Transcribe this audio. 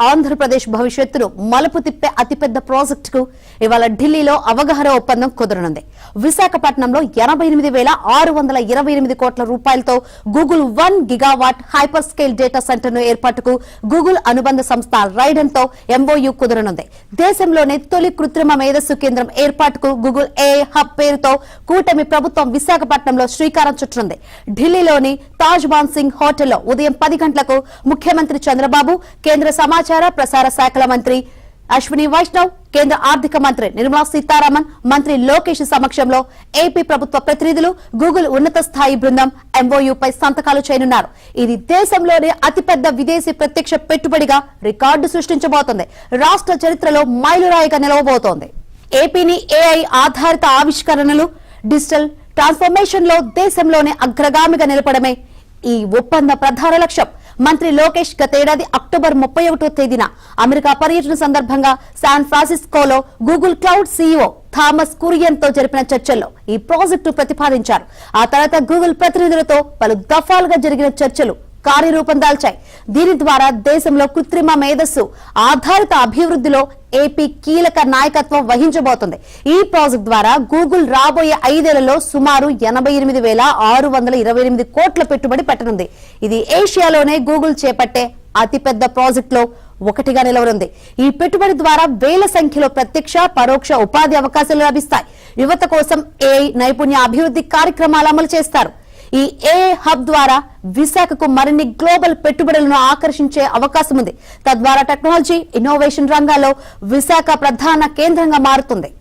ఆంధ్రప్రదేశ్ భవిష్యత్తును మలుపు తిప్పే అతిపెద్ద ప్రాజెక్టుకు ఇవాళ ఢిల్లీలో అవగాహన ఒప్పందం కుదరనుంది. విశాఖపట్నంలో 88,628 కోట్ల రూపాయలతో Google 1 gigawatt hyper scale data centre ను ఏర్పాటుకు గూగుల్ అనుబంధ సంస్థ రైడన్ తో ఎంఓయూ కుదరనుంది. దేశంలోనే తొలి కృత్రిమ మేధస్సు కేంద్రం ఏర్పాటుకు గూగుల్ ఏఐ హబ్ పేరుతో కూటమి ప్రభుత్వం విశాఖపట్నంలో శ్రీకారం చుట్టనుంది. ఢిల్లీలోని తాజ్ మాన్ సింగ్ హోటల్లో ఉదయం 10 గంటలకు ముఖ్యమంత్రి చంద్రబాబు, కేంద్ర సమాచార ప్రసార శాఖల మంత్రి అశ్విని వైష్ణవ్, కేంద్ర ఆర్థిక మంత్రి నిర్మలా సీతారామన్, మంత్రి లోకేష్ సమక్షంలో ఏపీ ప్రభుత్వ ప్రతినిధులు, గూగుల్ ఉన్నత స్థాయి బృందం ఎంఓయూపై సంతకాలు చేయనున్నారు. ఇది దేశంలోనే అతిపెద్ద విదేశీ ప్రత్యక్ష పెట్టుబడిగా రికార్డు సృష్టించబోతోంది. రాష్ట్ర చరిత్రలో మైలురాయిగా నిలవబోతోంది. ఏపీని ఏఐ ఆధారిత ఆవిష్కరణలు, డిజిటల్ ట్రాన్స్ఫర్మేషన్ లో దేశంలోనే అగ్రగామిగా నిలపడమే ఈ ఒప్పంద ప్రధాన లక్ష్యం. మంత్రి లోకేష్ గతేడాది అక్టోబర్ 31వ తేదీన అమెరికా పర్యటన సందర్భంగా శాన్ ఫ్రాన్సిస్కోలో Google cloud CEO Thomas Kurian తో జరిపిన చర్చల్లో ఈ ప్రాజెక్టు ప్రతిపాదించారు. ఆ తర్వాత గూగుల్ ప్రతినిధులతో పలు దఫాలుగా జరిగిన చర్చలు కార్యరూపం దాల్చాయి. దీని ద్వారా దేశంలో కృత్రిమ మేధస్సు ఆధారిత అభివృద్ధిలో ఏపీ కీలక నాయకత్వం వహించబోతోంది. ఈ ప్రాజెక్టు ద్వారా గూగుల్ రాబోయే 5 ఏళ్లలో సుమారు 88,628 కోట్ల పెట్టుబడి పెట్టనుంది. ఇది ఏషియాలోనే గూగుల్ చేపట్టే అతిపెద్ద ప్రాజెక్టులో ఒకటిగా నిలవనుంది. ఈ పెట్టుబడి ద్వారా వేల సంఖ్యలో ప్రత్యక్ష, పరోక్ష ఉపాధి అవకాశాలు లభిస్తాయి. యువత కోసం ఏఐ నైపుణ్య అభివృద్ధి కార్యక్రమాలు అమలు చేస్తారు. ఈ ఏఐ హబ్ ద్వారా విశాఖకు మరిన్ని గ్లోబల్ పెట్టుబడులను ఆకర్షించే అవకాశం ఉంది. తద్వారా టెక్నాలజీ, ఇన్నోవేషన్ రంగాల్లో విశాఖ ప్రధాన కేంద్రంగా మారుతుంది.